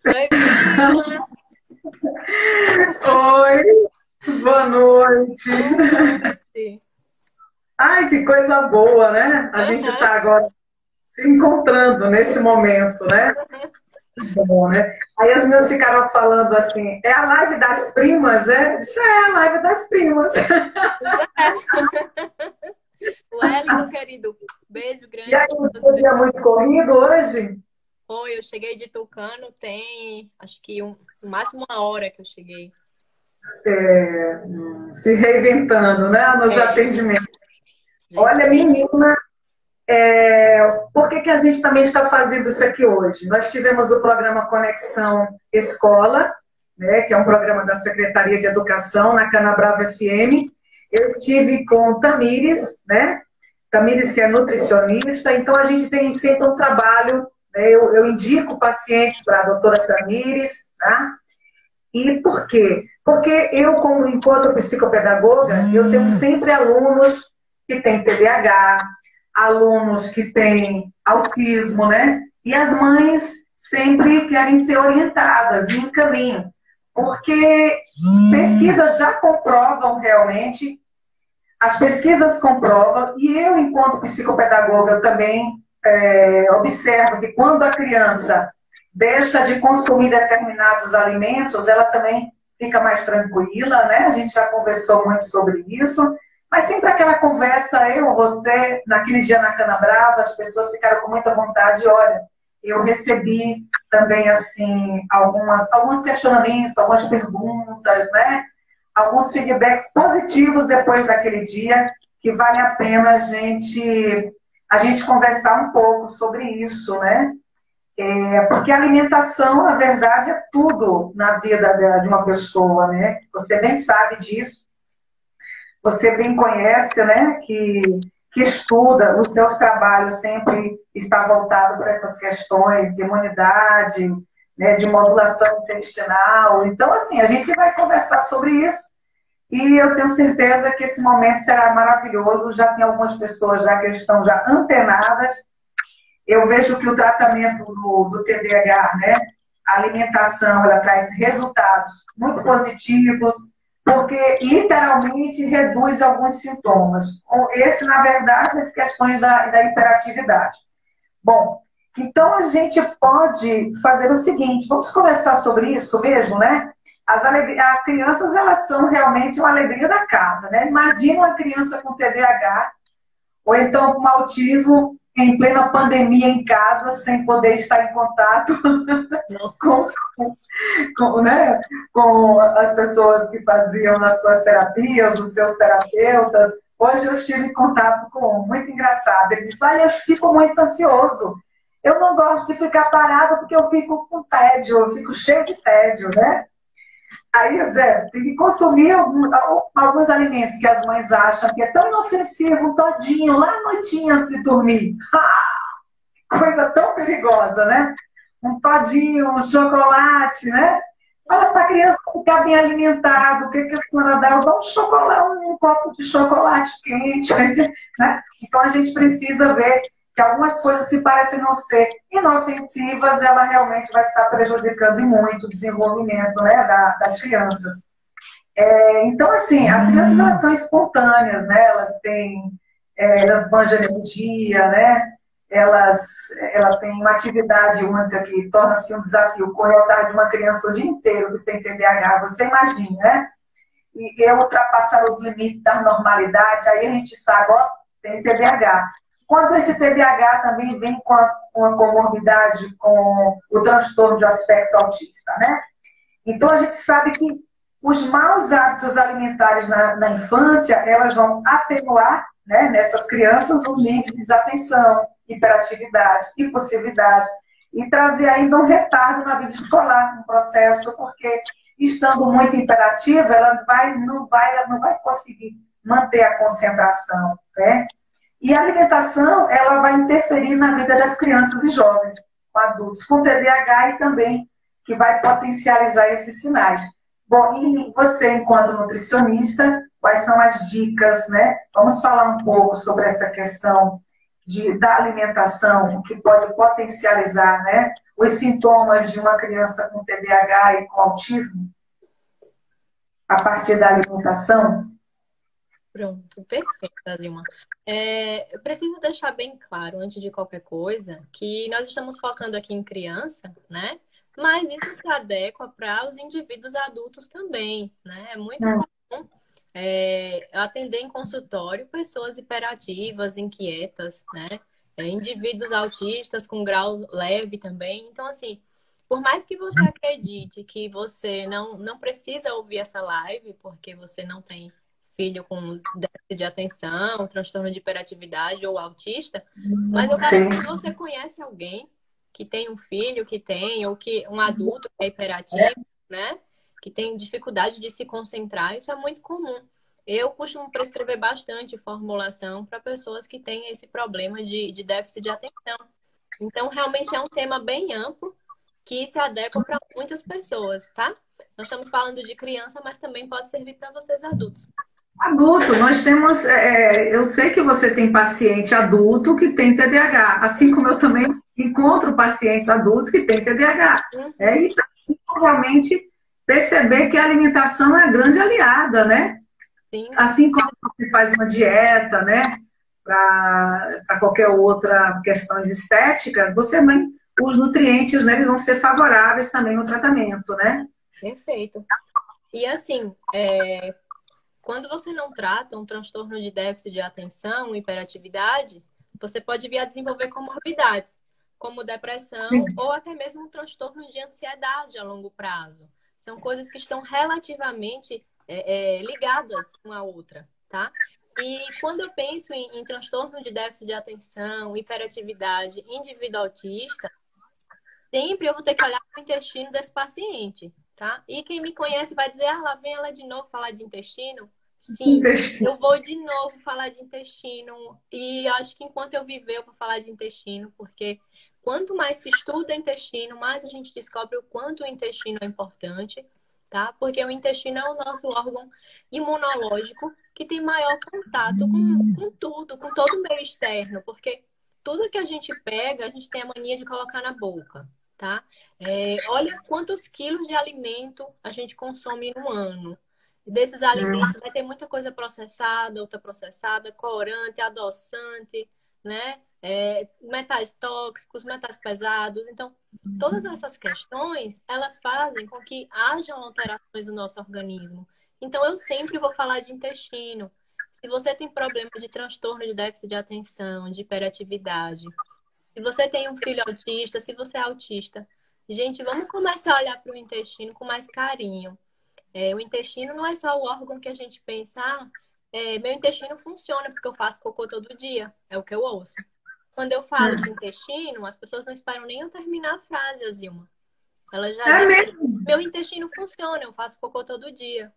Oi, prima! Oi, boa noite. Boa noite! Ai, que coisa boa, né? A gente Aham. está agora se encontrando nesse momento, né? Bom, né? Aí as meninas ficaram falando assim, é a live das primas, é? Eu disse, é a live das primas. Pois é. Wellington, querido, beijo E grande aí, para o você. dia muito corrido hoje? Oi, eu cheguei de Tucano, tem acho que no máximo uma hora que eu cheguei. Se reinventando, né? Nos É, atendimentos. gente, Olha, menina, por que que a gente também está fazendo isso aqui hoje? Nós tivemos o programa Conexão Escola, né, que é um programa da Secretaria de Educação na Canabrava FM. Eu estive com Tamires, né? Tamires, que é nutricionista, então a gente tem sempre um trabalho, né, eu indico pacientes para a doutora Tamires, tá? E por quê? Porque eu, como enquanto psicopedagoga, eu tenho sempre alunos que têm TDAH, alunos que têm autismo, né? E as mães sempre querem ser orientadas e encaminham. Porque pesquisas já comprovam realmente, as pesquisas comprovam, e eu, enquanto psicopedagoga, eu também observo que quando a criança deixa de consumir determinados alimentos, ela também fica mais tranquila, né? A gente já conversou muito sobre isso, mas sempre aquela conversa, eu, você, naquele dia na Cana Brava, as pessoas ficaram com muita vontade, olha, eu recebi também, assim, alguns questionamentos, algumas perguntas, né? Alguns feedbacks positivos depois daquele dia, que vale a pena a gente conversar um pouco sobre isso, né? Porque a alimentação, na verdade, é tudo na vida de uma pessoa, né? Você bem sabe disso, você bem conhece, né? Que estuda, os seus trabalhos sempre está voltado para essas questões de imunidade, né? De modulação intestinal. Então, assim, a gente vai conversar sobre isso e eu tenho certeza que esse momento será maravilhoso. Já tem algumas pessoas já que estão já antenadas. Eu vejo que o tratamento do TDAH, né, a alimentação, ela traz resultados muito positivos, porque literalmente reduz alguns sintomas. Esse, na verdade, as questões da hiperatividade. Bom, então a gente pode fazer o seguinte, vamos conversar sobre isso mesmo, né? As crianças, elas são realmente uma alegria da casa, né? Imagina uma criança com TDAH ou então com autismo em plena pandemia em casa, sem poder estar em contato nossa. com, né, com as pessoas que faziam as suas terapias, os seus terapeutas. Hoje eu estive em contato com um, muito engraçado. Ele disse, eu fico muito ansioso. Eu não gosto de ficar parado porque eu fico com tédio, eu fico cheio de tédio, né? Aí, Zé, tem que consumir alguns alimentos que as mães acham que é tão inofensivo, um todinho, lá à noitinha antes de dormir. Coisa tão perigosa, né? Um todinho, um chocolate, né? Olha, para a criança ficar bem alimentada, o que a senhora dá? Eu dou um chocolate, um copo de chocolate quente, né? Então a gente precisa ver que algumas coisas que parecem não ser inofensivas, ela realmente vai estar prejudicando e muito o desenvolvimento, né, das crianças. Então, assim, as crianças, elas são espontâneas, né? Elas manjam energia, né? Ela tem uma atividade única que torna-se um desafio. Correr atrás de uma criança o dia inteiro que tem TDAH, você imagina, né? E ultrapassar os limites da normalidade, aí a gente sabe, ó, tem TDAH. Quando esse TDAH também vem com a comorbidade, com o transtorno de aspecto autista, né? Então a gente sabe que os maus hábitos alimentares na infância, elas vão atenuar, né, nessas crianças os níveis de desatenção, hiperatividade, impulsividade, e trazer ainda um retardo na vida escolar, no processo, porque estando muito imperativa, ela não vai conseguir manter a concentração, né? E a alimentação, ela vai interferir na vida das crianças e jovens, com adultos, com TDAH e também que vai potencializar esses sinais. Bom, e você, enquanto nutricionista, quais são as dicas, né? Vamos falar um pouco sobre essa questão da alimentação, que pode potencializar, né, os sintomas de uma criança com TDAH e com autismo, a partir da alimentação? Pronto, perfeito, Azilma. Eu preciso deixar bem claro, antes de qualquer coisa, que nós estamos focando aqui em criança, né? Mas isso se adequa para os indivíduos adultos também, né? É muito comum atender em consultório pessoas hiperativas, inquietas, né? Indivíduos autistas com grau leve também. Então, assim, por mais que você acredite que você não precisa ouvir essa live, porque você não tem filho com déficit de atenção, transtorno de hiperatividade ou autista, mas eu Sim. garanto que você conhece alguém que tem um filho que tem, ou que um adulto que é hiperativo, né? Que tem dificuldade de se concentrar, isso é muito comum. Eu costumo prescrever bastante formulação para pessoas que têm esse problema de déficit de atenção. Então, realmente é um tema bem amplo que se adequa para muitas pessoas, tá? Nós estamos falando de criança, mas também pode servir para vocês adultos. Adulto, nós temos. Eu sei que você tem paciente adulto que tem TDAH, assim como eu também encontro pacientes adultos que têm TDAH. E assim, realmente perceber que a alimentação é a grande aliada, né? Sim. Assim como você faz uma dieta, né? Para qualquer outra questões estéticas, os nutrientes, né, eles vão ser favoráveis também no tratamento, né? Perfeito. E assim, quando você não trata um transtorno de déficit de atenção, hiperatividade, você pode vir a desenvolver comorbidades, como depressão Sim. ou até mesmo um transtorno de ansiedade a longo prazo. São coisas que estão relativamente ligadas uma à outra, tá? E quando eu penso em transtorno de déficit de atenção, hiperatividade, indivíduo autista, sempre eu vou ter que olhar para o intestino desse paciente, tá? E quem me conhece vai dizer, lá vem ela de novo falar de intestino. Sim, eu vou de novo falar de intestino. E acho que enquanto eu viver, eu vou falar de intestino, porque quanto mais se estuda intestino, mais a gente descobre o quanto o intestino é importante, tá? Porque o intestino é o nosso órgão imunológico que tem maior contato com tudo, com todo o meio externo, porque tudo que a gente pega, a gente tem a mania de colocar na boca, tá? Olha quantos quilos de alimento a gente consome no ano. Desses alimentos vai ter muita coisa processada, ultraprocessada, corante, adoçante, né? Metais tóxicos, metais pesados. Então, todas essas questões, elas fazem com que hajam alterações no nosso organismo. Então, eu sempre vou falar de intestino. Se você tem problema de transtorno de déficit de atenção, de hiperatividade, se você tem um filho autista, se você é autista, gente, vamos começar a olhar para o intestino com mais carinho. O intestino não é só o órgão que a gente pensa, meu intestino funciona porque eu faço cocô todo dia, é o que eu ouço. Quando eu falo de intestino, as pessoas não esperam nem eu terminar a frase, Azilma. Elas já dizem, meu intestino funciona, eu faço cocô todo dia.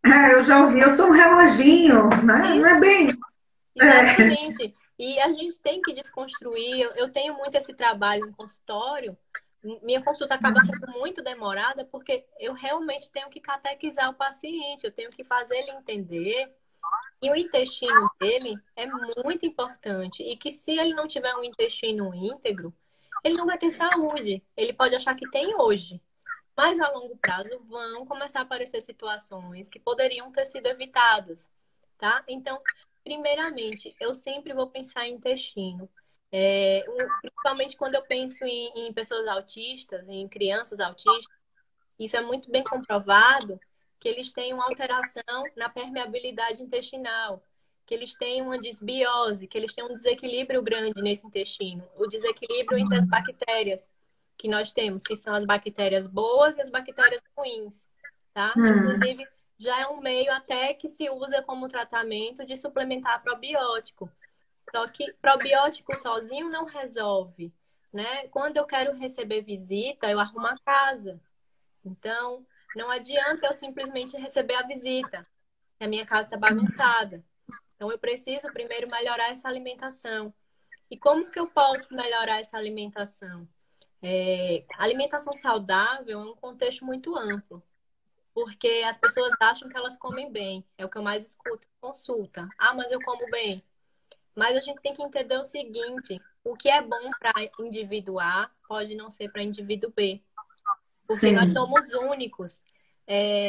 Eu já ouvi, eu sou um reloginho, né? Não é bem. Exatamente. E a gente tem que desconstruir. Eu tenho muito esse trabalho em consultório. Minha consulta acaba sendo muito demorada porque eu realmente tenho que catequizar o paciente, eu tenho que fazer ele entender que o intestino dele é muito importante e que se ele não tiver um intestino íntegro, ele não vai ter saúde. Ele pode achar que tem hoje, mas a longo prazo vão começar a aparecer situações que poderiam ter sido evitadas, tá? Então, primeiramente, eu sempre vou pensar em intestino. Principalmente quando eu penso em pessoas autistas, em crianças autistas, isso é muito bem comprovado que eles têm uma alteração na permeabilidade intestinal, que eles têm uma desbiose, que eles têm um desequilíbrio grande nesse intestino, o desequilíbrio entre as bactérias que nós temos, que são as bactérias boas e as bactérias ruins, tá? Inclusive, já é um meio até que se usa como tratamento de suplementar probiótico. Só que probiótico sozinho não resolve, né? Quando eu quero receber visita, eu arrumo a casa. Então, não adianta eu simplesmente receber a visita, se a minha casa está bagunçada. Então, eu preciso primeiro melhorar essa alimentação. E como que eu posso melhorar essa alimentação? Alimentação saudável é um contexto muito amplo, porque as pessoas acham que elas comem bem. É o que eu mais escuto em consulta. Mas eu como bem. Mas a gente tem que entender o seguinte: o que é bom para indivíduo A pode não ser para indivíduo B, porque nós Sim, somos únicos.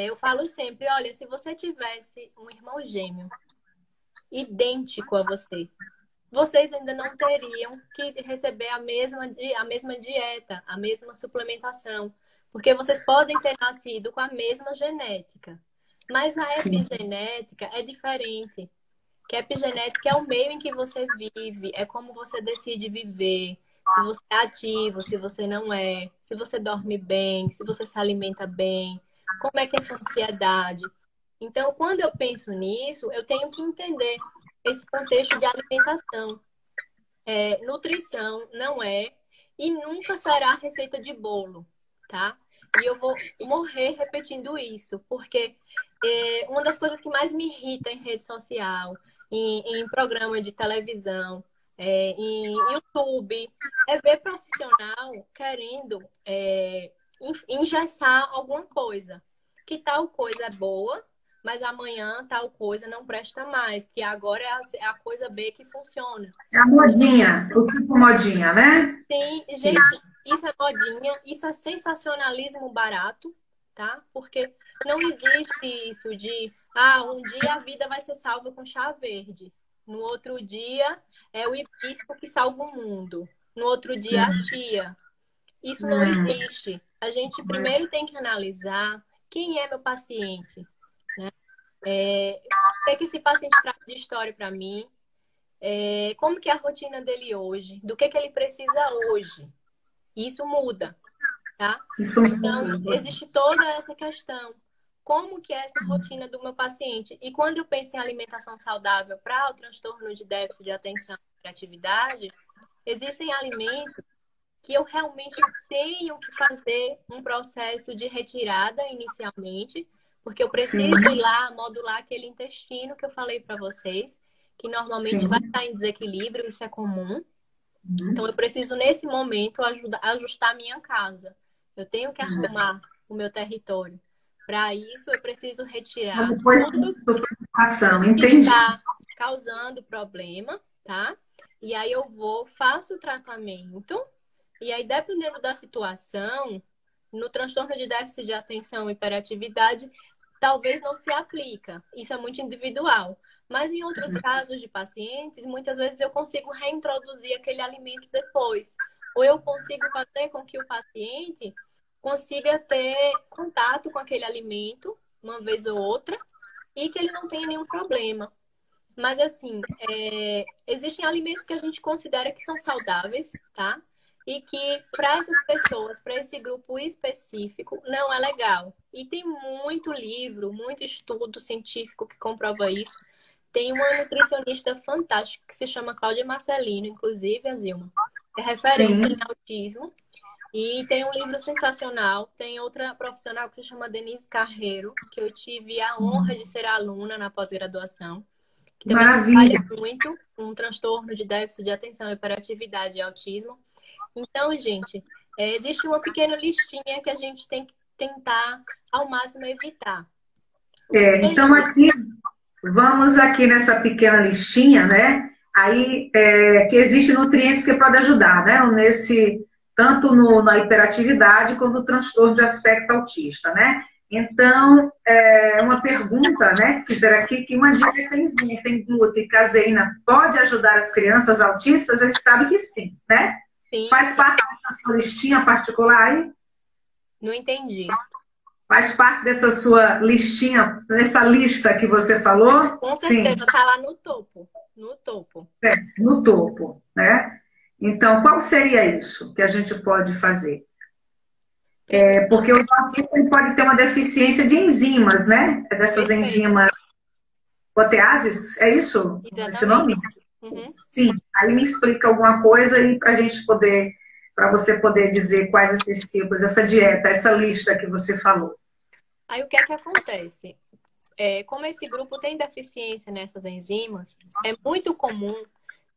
Eu falo sempre, olha, se você tivesse um irmão gêmeo idêntico a você, vocês ainda não teriam que receber a mesma dieta, a mesma suplementação, porque vocês podem ter nascido com a mesma genética. Mas a sim. epigenética é diferente. Que a epigenética é o meio em que você vive, é como você decide viver, se você é ativo, se você não é, se você dorme bem, se você se alimenta bem, como é que é sua ansiedade. Então, quando eu penso nisso, eu tenho que entender esse contexto de alimentação. Nutrição não é e nunca será receita de bolo, tá? E eu vou morrer repetindo isso, porque uma das coisas que mais me irrita em rede social, em programa de televisão, em YouTube, é ver profissional querendo engessar alguma coisa. Que tal coisa é boa, mas amanhã tal coisa não presta mais, porque agora é a coisa B que funciona. É a modinha, o tipo modinha, né? Sim, Isso. gente, isso é modinha, isso é sensacionalismo barato, tá? Porque não existe isso de, um dia a vida vai ser salva com chá verde. No outro dia é o hibisco que salva o mundo. No outro dia a chia. Isso não Hum, existe. A gente primeiro tem que analisar quem é meu paciente, né? O que é que esse paciente traz de história para mim? Como que é a rotina dele hoje? Do que ele precisa hoje? Isso muda, tá? isso Então, mesmo. existe toda essa questão. Como que é essa rotina do meu paciente? E quando eu penso em alimentação saudável para o transtorno de déficit de atenção e hiperatividade, existem alimentos que eu realmente tenho que fazer um processo de retirada inicialmente, porque eu Sim, preciso ir lá modular aquele intestino que eu falei para vocês, que normalmente vai sim. estar em desequilíbrio, isso é comum. Então, eu preciso, nesse momento, ajustar a minha casa. Eu tenho que arrumar o meu território. Para isso, eu preciso Então, retirar depois tudo da suplementação, que entendi. está causando problema, tá? E aí eu vou, faço o tratamento. E aí, dependendo da situação, no transtorno de déficit de atenção e hiperatividade, talvez não se aplica. Isso é muito individual. Mas em outros casos de pacientes, muitas vezes eu consigo reintroduzir aquele alimento depois. Ou eu consigo fazer com que o paciente consiga ter contato com aquele alimento uma vez ou outra e que ele não tenha nenhum problema. Mas assim, existem alimentos que a gente considera que são saudáveis, tá? E que para essas pessoas, para esse grupo específico, não é legal. E tem muito livro, muito estudo científico que comprova isso. Tem uma nutricionista fantástica que se chama Cláudia Marcelino, inclusive, a Zilma. É referência em Sim. autismo. E tem um livro sensacional. Tem outra profissional que se chama Denise Carreiro, que eu tive a honra de ser aluna na pós-graduação, que também Maravilha. trabalha muito com um transtorno de déficit de atenção, hiperatividade e autismo. Então, gente, existe uma pequena listinha que a gente tem que tentar ao máximo evitar. O que Então, seria? aqui, vamos aqui nessa pequena listinha, né? Aí, que existe nutrientes que podem ajudar, né? Tanto na hiperatividade quanto no transtorno de aspecto autista, né? Então, uma pergunta, né, que fizeram aqui, que uma dieta tem glúten e caseína, pode ajudar as crianças autistas? A gente sabe que sim, né? Sim, Faz parte da sua listinha particular aí? não entendi. Faz parte dessa sua listinha, dessa lista que você falou? Com Sim, certeza, tá lá no topo. No topo. no topo, né? Então, qual seria isso que a gente pode fazer? Primeiro, Porque o autista ele pode ter uma deficiência de enzimas, né? Dessas perfeito. enzimas proteases, é isso? Esse nome? Exatamente. Uhum. Sim. Aí me explica alguma coisa aí para você poder dizer quais esses tipos, essa dieta, essa lista que você falou. Aí o que é que acontece? Como esse grupo tem deficiência nessas enzimas, é muito comum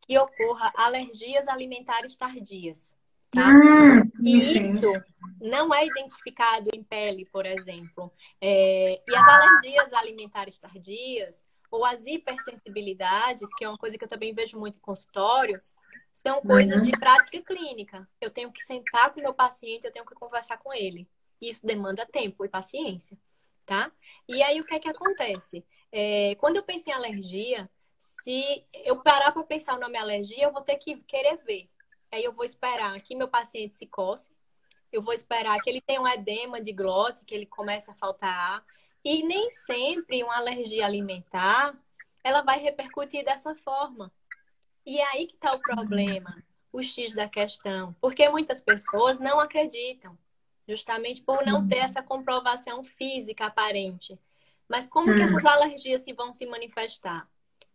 que ocorra alergias alimentares tardias, tá? Sim, E sim. isso não é identificado em pele, por exemplo. E as alergias alimentares tardias ou as hipersensibilidades, que é uma coisa que eu também vejo muito em consultório, são coisas Uhum. de prática clínica. Eu tenho que sentar com o meu paciente, eu tenho que conversar com ele. Isso demanda tempo e paciência, tá? E aí, o que é que acontece? Quando eu penso em alergia, se eu parar para pensar o nome alergia, eu vou ter que querer ver. Aí eu vou esperar que meu paciente se coce, eu vou esperar que ele tenha um edema de glote, que ele comece a faltar ar. E nem sempre uma alergia alimentar, ela vai repercutir dessa forma. E é aí que está o problema, o X da questão. Porque muitas pessoas não acreditam, justamente por não ter Sim. essa comprovação física aparente. Mas como que Hum. essas alergias se vão se manifestar?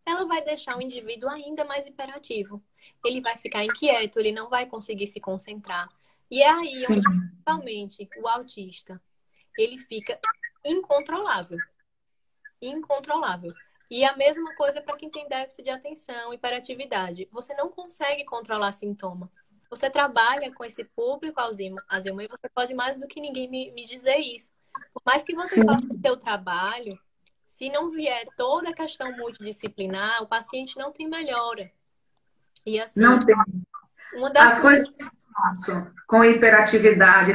Ela vai deixar o indivíduo ainda mais hiperativo. Ele vai ficar inquieto, ele não vai conseguir se concentrar. E é aí Sim. onde, principalmente, o autista, ele fica incontrolável. Incontrolável. E a mesma coisa para quem tem déficit de atenção, hiperatividade. Você não consegue controlar sintoma. Você trabalha com esse público Alzheimer, e você pode mais do que ninguém me dizer isso. Por mais que você faça o Sim. seu trabalho, se não vier toda a questão multidisciplinar, o paciente não tem melhora. E Não assim, tem. uma das As coisas. coisas que eu faço com hiperatividade,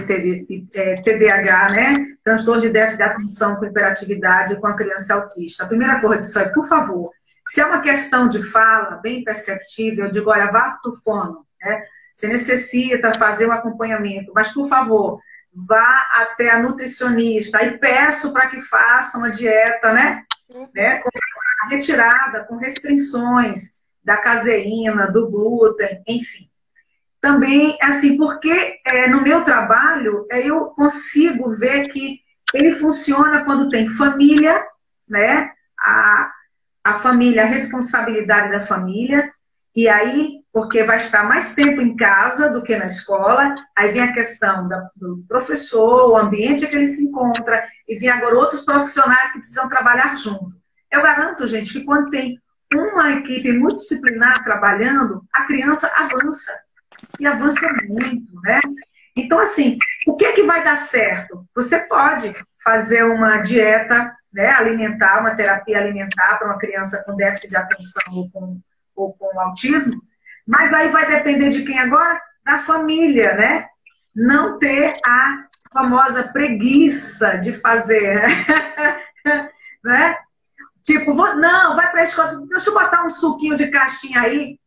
TDAH, né? Transtorno de déficit de atenção com hiperatividade com a criança autista. A primeira coisa disso é, por favor, se é uma questão de fala bem perceptível, eu digo, olha, vá para o fono, né? Você necessita fazer um acompanhamento, mas, por favor, vá até a nutricionista e peço para que faça uma dieta, né? Com retirada, com restrições da caseína, do glúten, enfim. Também, assim, porque no meu trabalho eu consigo ver que ele funciona quando tem família, né? A família, a responsabilidade da família, e aí, porque vai estar mais tempo em casa do que na escola, aí vem a questão do professor, o ambiente que ele se encontra, e vem agora outros profissionais que precisam trabalhar junto. Eu garanto, gente, que quando tem uma equipe multidisciplinar trabalhando, a criança avança. E avança muito, né? Então, assim, o que é que vai dar certo? Você pode fazer uma dieta, né, alimentar, uma terapia alimentar para uma criança com déficit de atenção ou com autismo, mas aí vai depender de quem agora? Da família, né? Não ter a famosa preguiça de fazer, né? Tipo, não, vai para a escola, deixa eu botar um suquinho de caixinha aí.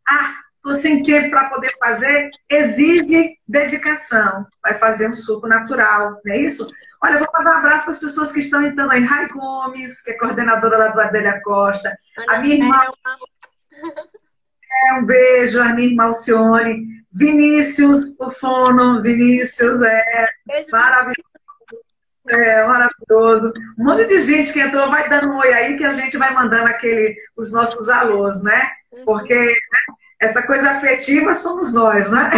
Ah, estou sem tempo para poder fazer, exige dedicação. Vai fazer um suco natural, não é isso? Olha, eu vou mandar um abraço para as pessoas que estão entrando aí. Rai Gomes, que é coordenadora lá do Adélia Costa. A Ana minha irmã, Selma. um beijo. A minha irmã Alcione. Vinícius, o fono. Vinícius, Beijo, maravilhoso. Maravilhoso. Um monte de gente que entrou, vai dando um oi aí que a gente vai mandando os nossos alôs, né? Uhum. Porque essa coisa afetiva somos nós, né?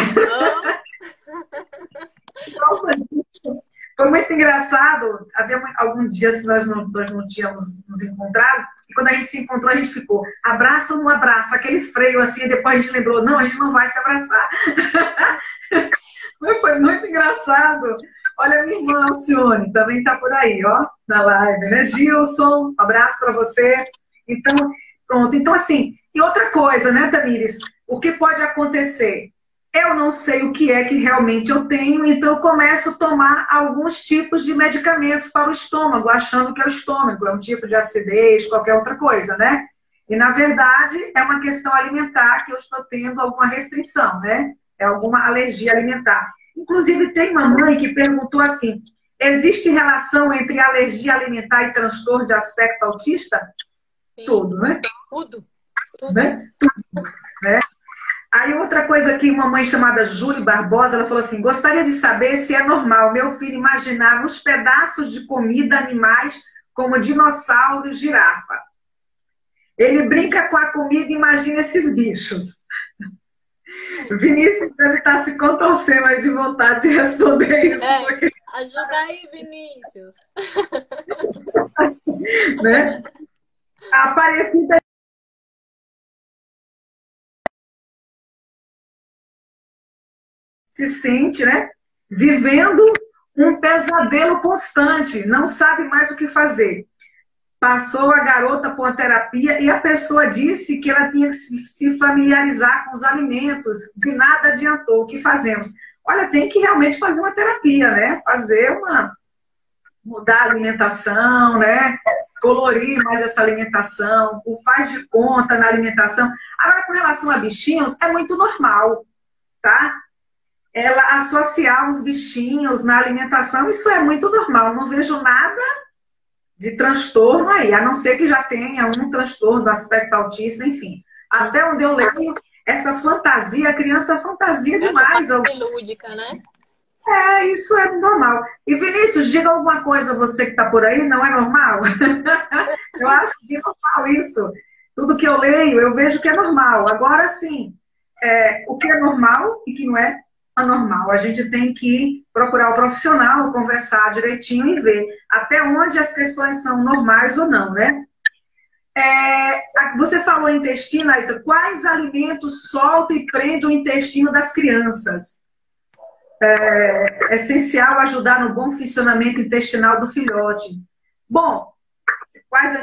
Então, foi muito engraçado. Havia alguns dias que nós não tínhamos nos encontrado, e quando a gente se encontrou, a gente ficou abraço ou não abraço, aquele freio assim, e depois a gente lembrou, não, a gente não vai se abraçar. Mas foi muito engraçado. Olha, minha irmã Alcione também está por aí, ó, na live, né? Gilson, um abraço para você. Então, pronto. Então, assim, e outra coisa, né, Tamires? O que pode acontecer? Eu não sei o que é que realmente eu tenho, então eu começo a tomar alguns tipos de medicamentos para o estômago, achando que é o estômago, é um tipo de acidez, qualquer outra coisa, né? E, na verdade, é uma questão alimentar que eu estou tendo alguma restrição, né? É alguma alergia alimentar. Inclusive, tem mamãe que perguntou assim, existe relação entre alergia alimentar e transtorno de aspecto autista? Sim, Tudo, né? tudo, tudo. Né? Tudo, né? Aí outra coisa aqui, uma mãe chamada Júlia Barbosa, ela falou assim, gostaria de saber se é normal meu filho imaginar uns pedaços de comida animais como dinossauro, girafa. Ele brinca com a comida e imagina esses bichos. Vinícius, ele está se contorcendo aí de vontade de responder isso. Porque, Ajuda aí, Vinícius. né? A Aparecida se sente, né? Vivendo um pesadelo constante, não sabe mais o que fazer. passou a garota por uma terapia e a pessoa disse que ela tinha que se familiarizar com os alimentos, de nada adiantou. O que fazemos? Olha, tem que realmente fazer uma terapia, né? Mudar a alimentação, né? Colorir mais essa alimentação, o faz de conta na alimentação. Agora, com relação a bichinhos, é muito normal, tá? Ela associar os bichinhos na alimentação, isso é muito normal. Não vejo nada de transtorno aí, a não ser que já tenha um transtorno do aspecto autista, enfim. Até onde eu leio, essa fantasia, a criança fantasia demais. Essa parte lúdica, né? Isso é normal. E Vinícius, diga alguma coisa, você que está por aí, não é normal? Eu acho que é normal isso. Tudo que eu leio, eu vejo que é normal. Agora, sim, o que é normal e que não é anormal. A gente tem que procurar o profissional, conversar direitinho e ver até onde as questões são normais ou não, né? Você falou intestino, Aita. Quais alimentos soltam e prendem o intestino das crianças? É essencial ajudar no bom funcionamento intestinal do filhote. Bom, quais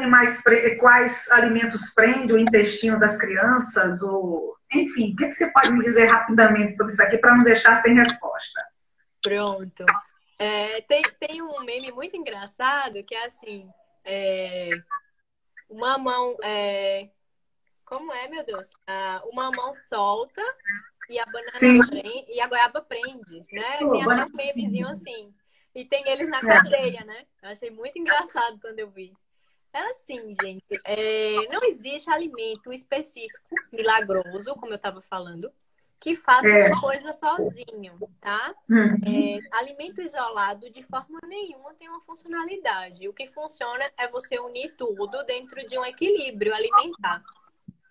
alimentos prendem o intestino das crianças? Enfim, o que você pode me dizer rapidamente sobre isso aqui para não deixar sem resposta? Pronto. Tem um meme muito engraçado que é assim, uma mão... como é, meu Deus? Uma mão solta e a banana prende, e a goiaba prende, né? Tem até um memezinho assim. E tem eles na cadeia, né? Eu achei muito engraçado quando eu vi. É assim, gente. Não existe alimento específico, milagroso, como eu estava falando, que faça uma coisa sozinho, tá? Alimento isolado, de forma nenhuma, tem uma funcionalidade. O que funciona é você unir tudo dentro de um equilíbrio alimentar.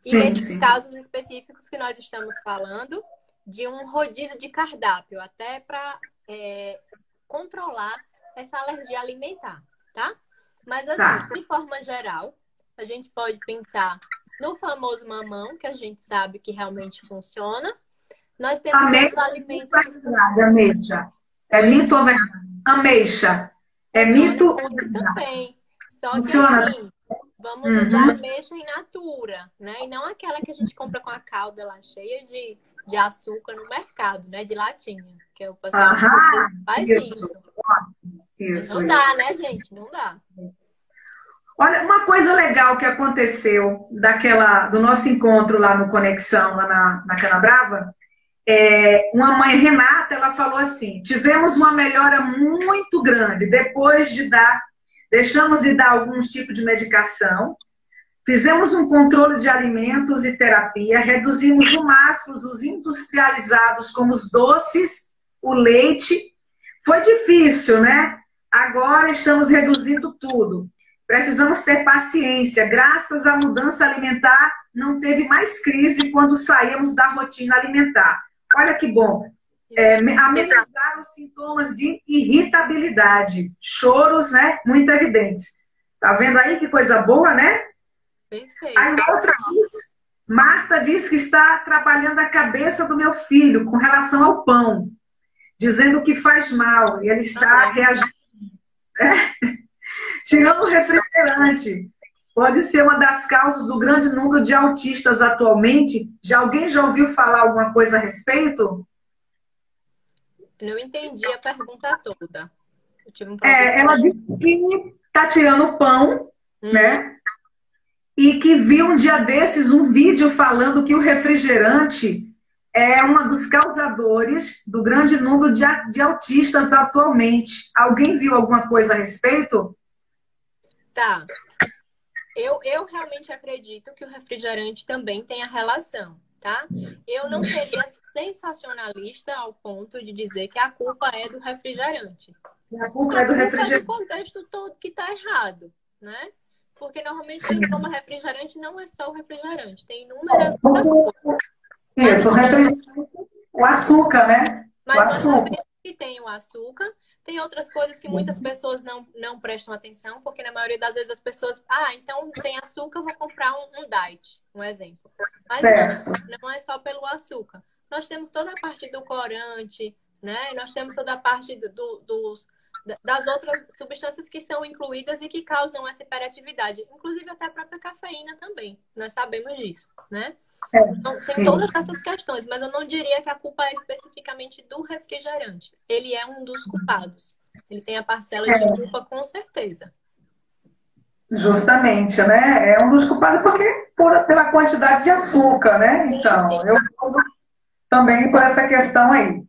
E nesses casos específicos que nós estamos falando, de um rodízio de cardápio, até para controlar essa alergia alimentar, tá? Mas assim, de forma geral, a gente pode pensar no famoso mamão, que a gente sabe que realmente funciona. Nós temos outros alimentos... Ameixa. É mito ou verdade? Ameixa. É mito ou verdade? Também. Só que assim... Vamos usar ameixa in natura, né? E não aquela que a gente compra com a calda lá cheia de açúcar no mercado, né? De latinha. Que o pessoal faz isso. Não dá, né, gente? Não dá. Olha, uma coisa legal que aconteceu do nosso encontro lá no Conexão, lá na Canabrava, uma mãe, Renata, ela falou assim: tivemos uma melhora muito grande depois deixamos de dar alguns tipos de medicação, fizemos um controle de alimentos e terapia, reduzimos no máximo os industrializados, como os doces, o leite. Foi difícil, né? Agora estamos reduzindo tudo. Precisamos ter paciência. Graças à mudança alimentar, não teve mais crise quando saímos da rotina alimentar. Olha que bom. Amenizar os sintomas de irritabilidade, choros, né, muito evidentes. Tá vendo aí que coisa boa, né? Perfeito. Aí Marta diz que está trabalhando a cabeça do meu filho com relação ao pão, dizendo que faz mal, e ele está reagindo. Tirando o refrigerante. Pode ser uma das causas do grande número de autistas atualmente. Alguém já ouviu falar alguma coisa a respeito? Não entendi a pergunta toda. Eu tive um problema. Ela disse que está tirando o pão, né? E que viu um dia desses um vídeo falando que o refrigerante é um dos causadores do grande número de autistas atualmente. Alguém viu alguma coisa a respeito? Tá. Eu realmente acredito que o refrigerante também tem a relação, tá? Eu não seria sensacionalista ao ponto de dizer que a culpa é do refrigerante. A culpa é do refrigerante. É do contexto todo que tá errado, né? Porque normalmente quem toma refrigerante não é só o refrigerante, tem inúmeras outras coisas. Isso, o açúcar, né? Mas nós sabemos que tem o açúcar, tem outras coisas que muitas pessoas não prestam atenção, porque na maioria das vezes as pessoas, então tem açúcar, vou comprar um diet, um exemplo. Mas não é só pelo açúcar. Nós temos toda a parte do corante, né? Nós temos toda a parte das outras substâncias que são incluídas e que causam essa hiperatividade, inclusive até a própria cafeína também, nós sabemos disso, né? Então, tem Sim. todas essas questões, mas eu não diria que a culpa é especificamente do refrigerante. Ele é um dos culpados. Ele tem a parcela de culpa, com certeza. Justamente, né? É um dos culpados porque pela quantidade de açúcar, né? Então, Sim. eu uso também por essa questão aí.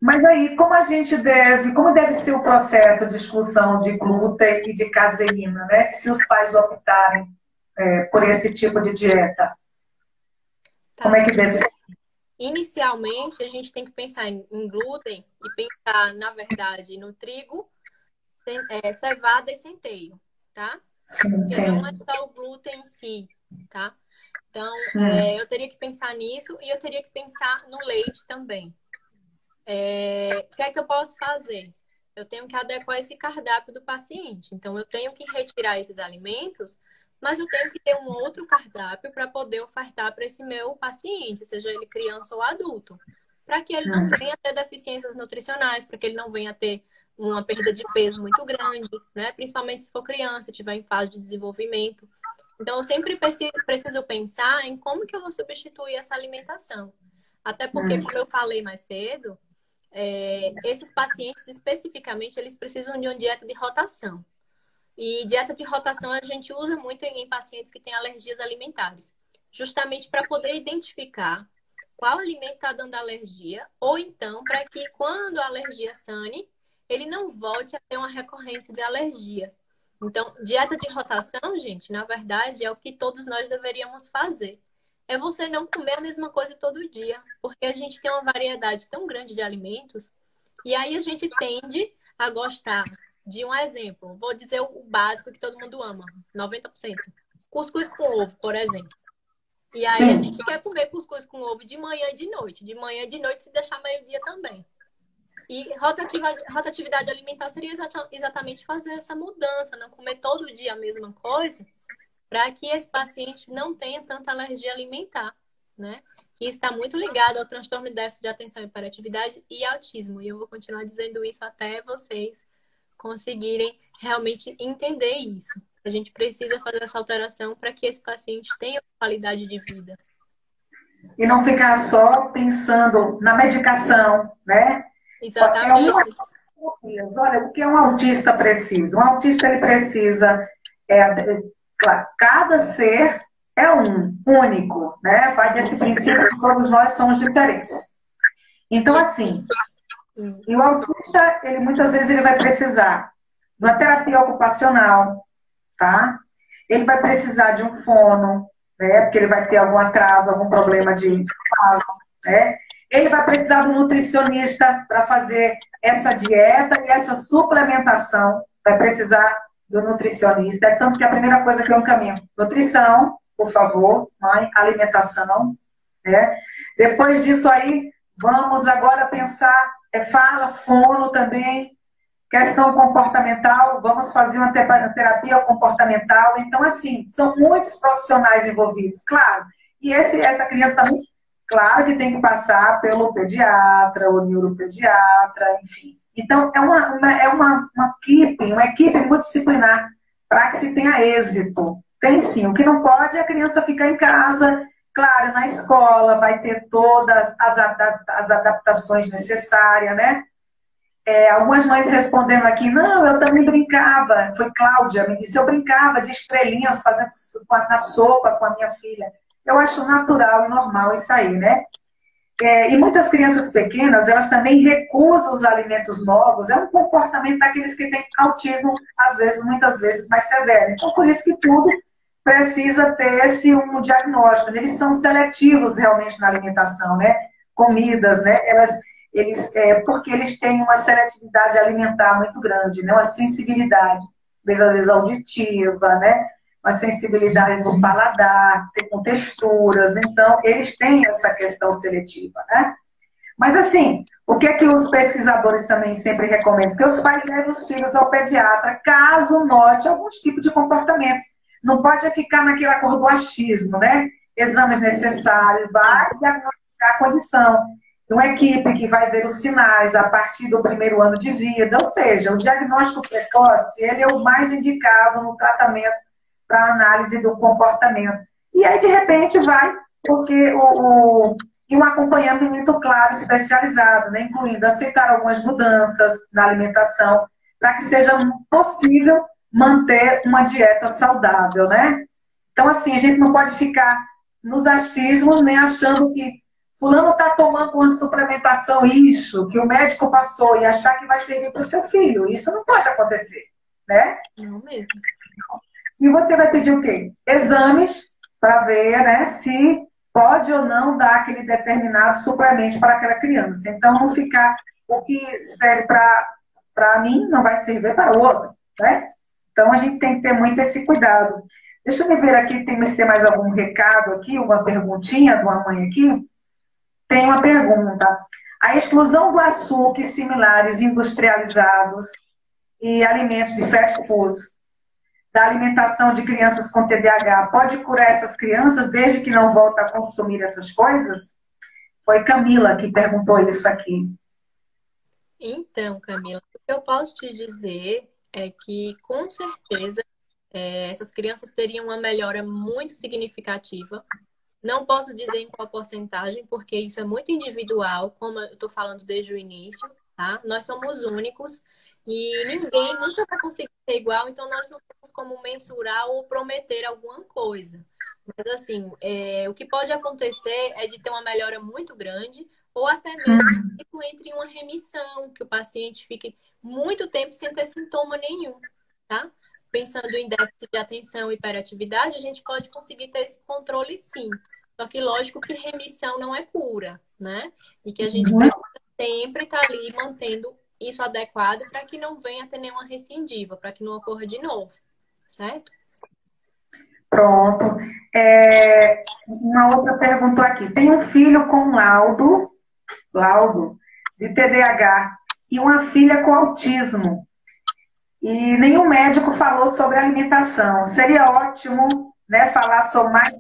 Mas aí, como deve ser o processo de exclusão de glúten e de caseína, né? Se os pais optarem por esse tipo de dieta, como Tá. é que deve ser? Inicialmente, a gente tem que pensar em glúten e pensar, na verdade, no trigo, cevada e centeio, tá? Sim, Porque não é sim. só o glúten em si, tá? Então, eu teria que pensar nisso e eu teria que pensar no leite também. O que é que eu posso fazer? Eu tenho que adequar esse cardápio do paciente. Então, eu tenho que retirar esses alimentos, mas eu tenho que ter um outro cardápio para poder ofertar para esse meu paciente, seja ele criança ou adulto, para que ele não venha ter deficiências nutricionais, para que ele não venha ter uma perda de peso muito grande, né? Principalmente se for criança, estiver em fase de desenvolvimento. Então, eu sempre preciso pensar em como que eu vou substituir essa alimentação. Até porque, como eu falei mais cedo, esses pacientes especificamente, eles precisam de uma dieta de rotação. E dieta de rotação a gente usa muito em pacientes que têm alergias alimentares, justamente para poder identificar qual alimento está dando alergia, ou então para que quando a alergia sane, ele não volte a ter uma recorrência de alergia. Então, dieta de rotação, gente, na verdade, é o que todos nós deveríamos fazer. É você não comer a mesma coisa todo dia, porque a gente tem uma variedade tão grande de alimentos, e aí a gente tende a gostar de um exemplo. Vou dizer o básico que todo mundo ama, 90%. Cuscuz com ovo, por exemplo. E aí a Sim. gente quer comer cuscuz com ovo de manhã e de noite. De manhã e de noite, se deixar meio-dia também. E rotatividade alimentar seria exatamente fazer essa mudança, não comer todo dia a mesma coisa, para que esse paciente não tenha tanta alergia alimentar, né? Que está muito ligado ao transtorno de déficit de atenção e hiperatividade e autismo. E eu vou continuar dizendo isso até vocês conseguirem realmente entender isso. A gente precisa fazer essa alteração para que esse paciente tenha qualidade de vida. E não ficar só pensando na medicação, né? Exatamente. Olha, o que um autista precisa? Um autista ele precisa, claro, cada ser é único, né? Vai desse princípio que todos nós somos diferentes. Então, assim, e o autista, ele muitas vezes ele vai precisar de uma terapia ocupacional, tá? Ele vai precisar de um fono, né? Porque ele vai ter algum atraso, algum problema de fala, né? Ele vai precisar de um nutricionista para fazer essa dieta e essa suplementação. Vai precisar do nutricionista. É tanto que a primeira coisa que eu encaminho, nutrição, por favor, mãe, alimentação, né? Depois disso aí, vamos agora pensar, fala, fono também, questão comportamental, vamos fazer uma terapia comportamental. Então, assim, são muitos profissionais envolvidos, claro. E essa criança também, claro que tem que passar pelo pediatra, o neuropediatra, enfim. Então, é uma equipe multidisciplinar para que se tenha êxito. Tem sim. O que não pode é a criança ficar em casa. Claro, na escola vai ter todas as adaptações necessárias, né? Algumas mães respondendo aqui, não, eu também brincava. Foi Cláudia, me disse, eu brincava de estrelinhas fazendo na sopa com a minha filha. Eu acho natural e normal isso aí, né? E muitas crianças pequenas, elas também recusam os alimentos novos. É um comportamento daqueles que têm autismo, às vezes, muitas vezes, mais severo. Então, por isso que tudo precisa ter um diagnóstico. Eles são seletivos realmente na alimentação, né? Comidas, né? Porque eles têm uma seletividade alimentar muito grande, né? Uma sensibilidade, às vezes auditiva, né? Uma sensibilidade no paladar, com texturas. Então, eles têm essa questão seletiva, né? Mas, assim, o que é que os pesquisadores também sempre recomendam? Que os pais levem os filhos ao pediatra, caso note alguns tipos de comportamentos. Não pode ficar naquele acordo do achismo, né? Exames necessários, vai diagnosticar a condição. uma equipe que vai ver os sinais a partir do primeiro ano de vida, ou seja, o diagnóstico precoce, ele é o mais indicado no tratamento para análise do comportamento. E aí, de repente, vai, porque e um acompanhamento claro, especializado, né, incluindo aceitar algumas mudanças na alimentação, para que seja possível manter uma dieta saudável, né? Então, assim, a gente não pode ficar nos achismos, nem achando que fulano está tomando uma suplementação, isso, que o médico passou, e achar que vai servir para o seu filho. Isso não pode acontecer, né? Não mesmo. E você vai pedir o quê? Exames para ver, né, se pode ou não dar aquele determinado suplemento para aquela criança. Então, não ficar o que serve para mim não vai servir para o outro, né? Então, a gente tem que ter muito esse cuidado. Deixa eu ver aqui se tem mais algum recado aqui, uma perguntinha de uma mãe aqui. Tem uma pergunta. A exclusão do açúcar e similares industrializados e alimentos de fast foods da alimentação de crianças com TDAH pode curar essas crianças desde que não voltem a consumir essas coisas? Foi Camila que perguntou isso aqui. Então, Camila, o que eu posso te dizer é que, com certeza, essas crianças teriam uma melhora muito significativa. Não posso dizer em qual porcentagem, porque isso é muito individual, como eu estou falando desde o início, tá? Nós somos únicos e ninguém nunca vai conseguir ser igual, então nós não temos como mensurar ou prometer alguma coisa. Mas, assim, o que pode acontecer é de ter uma melhora muito grande, ou até mesmo que entre em uma remissão, que o paciente fique muito tempo sem ter sintoma nenhum, tá? Pensando em déficit de atenção e hiperatividade, a gente pode conseguir ter esse controle sim. Só que lógico que remissão não é cura, né? E que a gente precisa sempre estar ali mantendo isso adequado para que não venha ter nenhuma recidiva, para que não ocorra de novo, certo? Pronto. Uma outra pergunta aqui. Tem um filho com laudo de TDAH e uma filha com autismo. E nenhum médico falou sobre alimentação. Seria ótimo, né, falar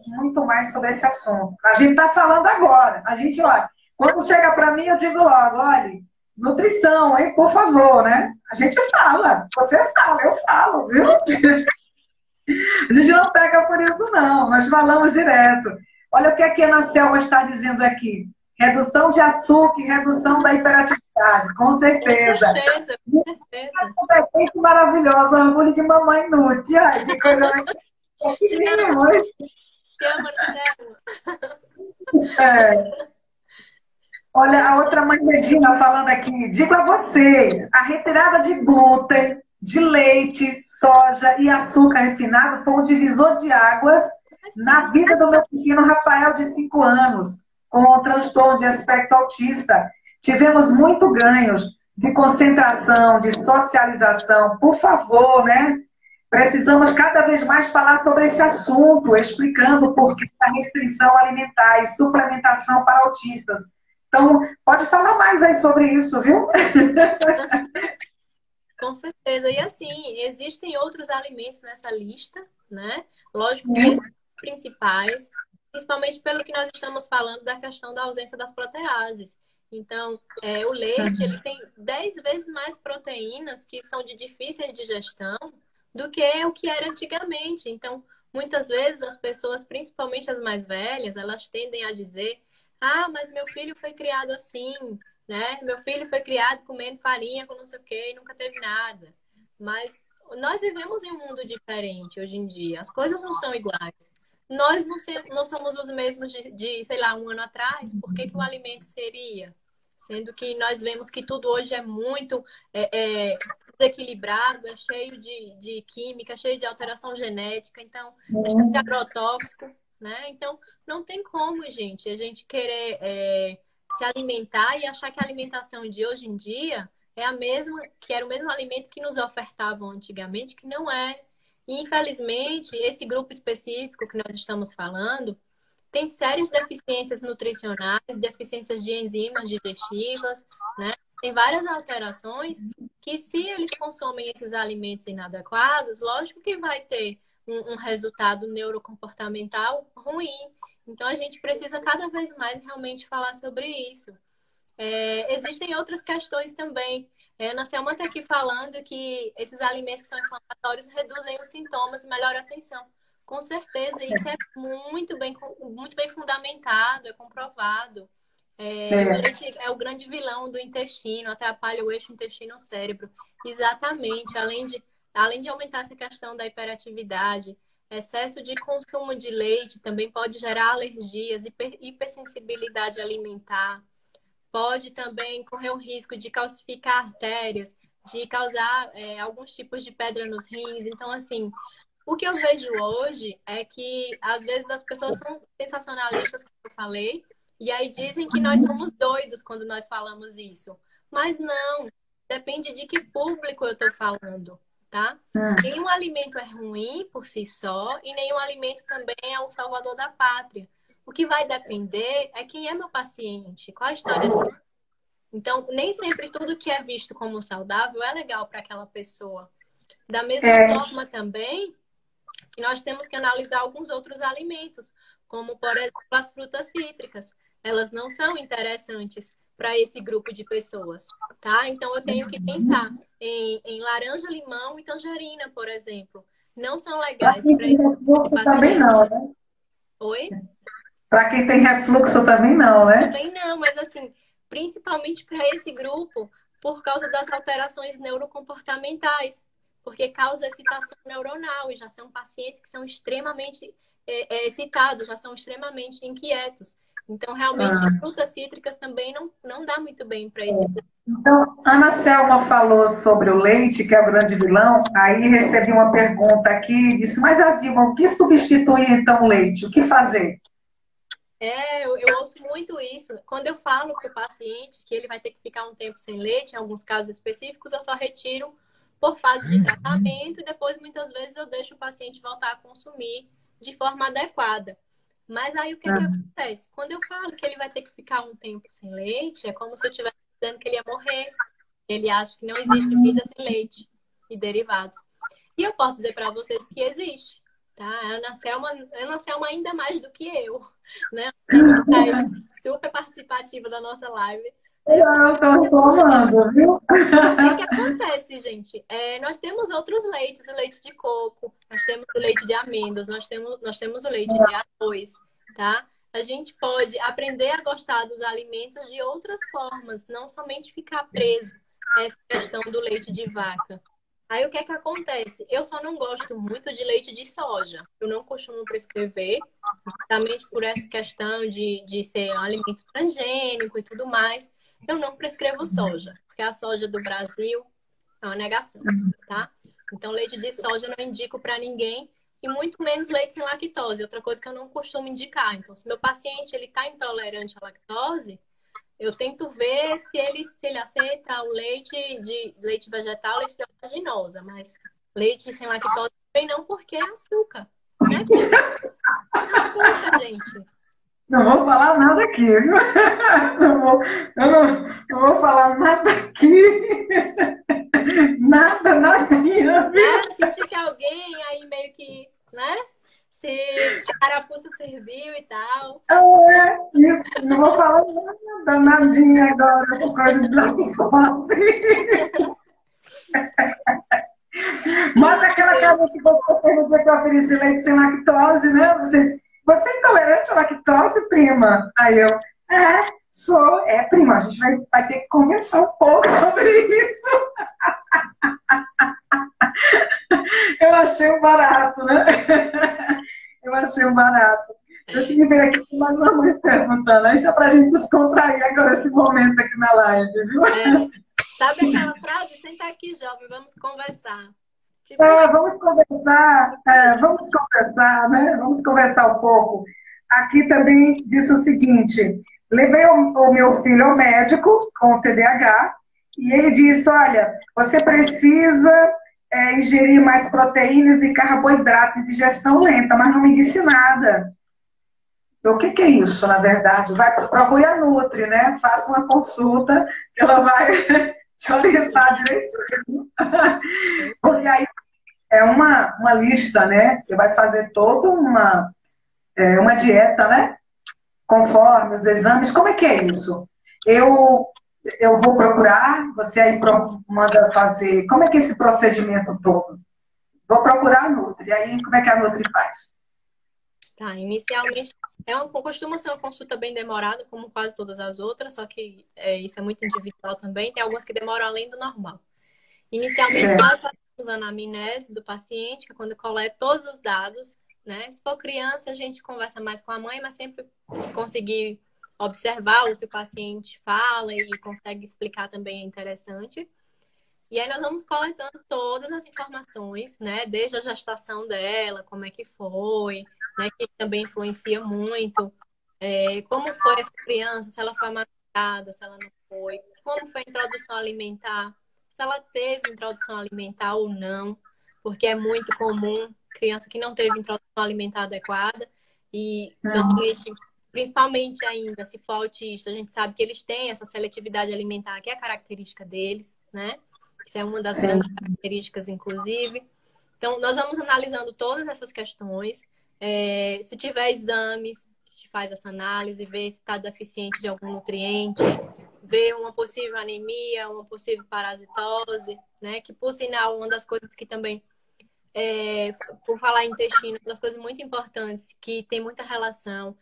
muito mais sobre esse assunto. A gente está falando agora. A gente, olha, quando chega para mim, eu digo logo, olha, nutrição, hein, por favor, né? A gente fala, você fala, eu falo, viu? A gente não pega por isso, não. Nós falamos direto. Olha o que a Ana Selma está dizendo aqui. Redução de açúcar e redução da hiperatividade, com certeza. Com certeza, com certeza. Competente maravilhosa, orgulho de mamãe nude. Ai, que coisa Te amo, Olha, a outra mãe Regina falando aqui. Digo a vocês, a retirada de glúten, de leite, soja e açúcar refinado foi um divisor de águas na vida do meu pequeno Rafael, de 5 anos, com transtorno de aspecto autista. Tivemos muito ganhos de concentração, de socialização. Por favor, né? Precisamos cada vez mais falar sobre esse assunto, explicando o porquê da restrição alimentar e suplementação para autistas. Então, pode falar mais aí sobre isso, viu? Com certeza. E assim, existem outros alimentos nessa lista, né? Lógico que esses são os principais, principalmente pelo que nós estamos falando da questão da ausência das proteases. Então, o leite, ele tem 10 vezes mais proteínas que são de difícil digestão do que o que era antigamente. Então, muitas vezes as pessoas, principalmente as mais velhas, elas tendem a dizer: ah, mas meu filho foi criado assim, né? Meu filho foi criado comendo farinha com não sei o quê e nunca teve nada. Mas nós vivemos em um mundo diferente hoje em dia. As coisas não são iguais. Nós não somos os mesmos sei lá, um ano atrás. Por que o alimento seria? Sendo que nós vemos que tudo hoje é muito desequilibrado, é cheio de química, cheio de alteração genética, então é cheio de agrotóxico, né? Então, não tem como, gente, a gente querer se alimentar e achar que a alimentação de hoje em dia é a mesma, que era o mesmo alimento que nos ofertavam antigamente, que não é. E, infelizmente, esse grupo específico que nós estamos falando tem sérias deficiências nutricionais, deficiências de enzimas digestivas, né? Tem várias alterações que, se eles consomem esses alimentos inadequados, lógico que vai ter um resultado neurocomportamental ruim. Então, a gente precisa cada vez mais realmente falar sobre isso. Existem outras questões também. Ana Selma está aqui falando que esses alimentos que são inflamatórios reduzem os sintomas e melhoram a atenção. Com certeza, isso é muito bem fundamentado, é comprovado. O leite é o grande vilão do intestino, atrapalha o eixo intestino-cérebro. Exatamente, além de aumentar essa questão da hiperatividade, excesso de consumo de leite também pode gerar alergias, hipersensibilidade alimentar. Pode também correr o risco de calcificar artérias, de causar alguns tipos de pedra nos rins. Então, assim, o que eu vejo hoje é que, às vezes, as pessoas são sensacionalistas, como eu falei, e aí dizem que nós somos doidos quando nós falamos isso. Mas não, depende de que público eu estou falando, tá? Nenhum alimento é ruim por si só e nenhum alimento também é o salvador da pátria. O que vai depender é quem é meu paciente, qual a história dele. Então, nem sempre tudo que é visto como saudável é legal para aquela pessoa. Da mesma forma também, que nós temos que analisar alguns outros alimentos, como, por exemplo, as frutas cítricas. Elas não são interessantes para esse grupo de pessoas, tá? Então, eu tenho que pensar em laranja, limão e tangerina, por exemplo. Não são legais para esse grupo de paciente. Também não, né? Oi? Para quem tem refluxo também não, né? Também não, mas assim, principalmente para esse grupo, por causa das alterações neurocomportamentais, porque causa excitação neuronal e já são pacientes que são extremamente excitados, já são extremamente inquietos. Então, realmente, frutas cítricas também não dá muito bem para esse grupo. Então, Ana Selma falou sobre o leite, que é o grande vilão, aí recebi uma pergunta aqui, disse, mas Azilma, o que substitui então o leite? O que fazer? Eu ouço muito isso. Quando eu falo para o paciente que ele vai ter que ficar um tempo sem leite, em alguns casos específicos, eu só retiro por fase de tratamento e depois, muitas vezes, eu deixo o paciente voltar a consumir de forma adequada. Mas aí, o que acontece? Quando eu falo que ele vai ter que ficar um tempo sem leite, é como se eu estivesse dizendo que ele ia morrer. Ele acha que não existe vida sem leite e derivados. E eu posso dizer para vocês que existe. Tá? A Ana Selma ainda mais do que eu, né? Ela está super participativa da nossa live. Eu estou amando, viu? O que acontece, gente? Nós temos outros leites, o leite de coco, nós temos o leite de amêndoas, nós temos o leite de arroz, tá? A gente pode aprender a gostar dos alimentos de outras formas, não somente ficar preso a essa questão do leite de vaca. Aí o que acontece? Eu só não gosto muito de leite de soja. Eu não costumo prescrever, justamente por essa questão de ser um alimento transgênico e tudo mais. Eu não prescrevo soja, porque a soja do Brasil é uma negação, tá? Então, leite de soja eu não indico para ninguém, e muito menos leite sem lactose. Outra coisa que eu não costumo indicar. Então, se meu paciente está intolerante à lactose, eu tento ver se ele aceita o leite vegetal, leite de oleaginosa, mas leite sem lactose também não, porque é açúcar, né? É açúcar, gente. Não vou falar nada aqui, viu? Eu não vou falar nada aqui. Nadinha. Senti que alguém aí meio que, né? Se a carapuça serviu e tal. Isso. Não vou falar nada, nadinha agora, por causa de lactose. Mas aquela casa que você perguntou que eu ofereci leite sem lactose, né? Você é intolerante à lactose, prima? Aí eu, sou. Prima, a gente vai ter que conversar um pouco sobre isso. Eu achei um barato, né? Eu achei um barato. Deixa eu ver aqui mais uma mãe perguntando. Isso é pra gente descontrair agora esse momento aqui na live, viu? Sabe aquela frase? Senta aqui, jovem, vamos conversar. Tipo... vamos conversar, né? Vamos conversar um pouco. Aqui também disse o seguinte, levei o meu filho ao médico com TDAH e ele disse, olha, você precisa ingerir mais proteínas e carboidratos de digestão lenta, mas não me disse nada. O que é isso, na verdade? Procure a Nutri, né? Faça uma consulta que ela vai te orientar direitinho. Porque aí é uma lista, né? Você vai fazer toda uma dieta, né? Conforme os exames. Como é que é isso? Eu, eu vou procurar, você aí manda fazer. Como é que é esse procedimento todo? Vou procurar a Nutri. Aí, como é que a Nutri faz? Tá, inicialmente costuma ser uma consulta bem demorada, como quase todas as outras, só que isso é muito individual também. Tem algumas que demoram além do normal. Inicialmente, Certo. nós fazemos a anamnese do paciente, que é quando coleta todos os dados, né? Se for criança, a gente conversa mais com a mãe, mas sempre se conseguir observar ou se o paciente fala e consegue explicar também é interessante. E aí nós vamos coletando todas as informações, né? Desde a gestação dela, como é que foi, né? Que também influencia muito. Como foi essa criança, se ela foi amamentada, se ela não foi, como foi a introdução alimentar, se ela teve introdução alimentar ou não, porque é muito comum criança que não teve introdução alimentar adequada e normalmente, principalmente ainda se for autista, a gente sabe que eles têm essa seletividade alimentar que é característica deles, né? Isso é uma das Sim. grandes características, inclusive. Então, nós vamos analisando todas essas questões. Se tiver exames, a gente faz essa análise, vê se está deficiente de algum nutriente, vê uma possível anemia, uma possível parasitose, né? Que, por sinal, uma das coisas que também, por falar em intestino, uma das coisas muito importantes que tem muita relação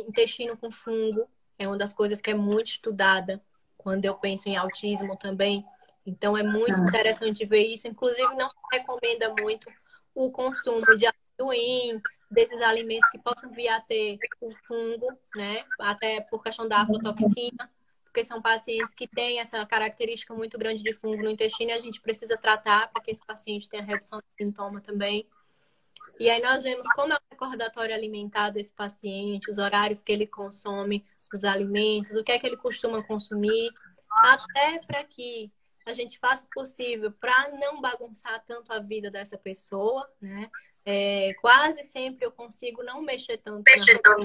intestino com fungo, é uma das coisas que é muito estudada quando eu penso em autismo também. Então, é muito interessante ver isso. Inclusive, não se recomenda muito o consumo de amendoim, desses alimentos que possam vir a ter o fungo, né? Até por questão da aflatoxina, porque são pacientes que têm essa característica muito grande de fungo no intestino e a gente precisa tratar para que esse paciente tenha redução de sintoma também. E aí nós vemos como é o recordatório alimentar desse paciente, os horários que ele consome os alimentos, o que é que ele costuma consumir, até para que a gente faça o possível para não bagunçar tanto a vida dessa pessoa, né? Quase sempre eu consigo não mexer tanto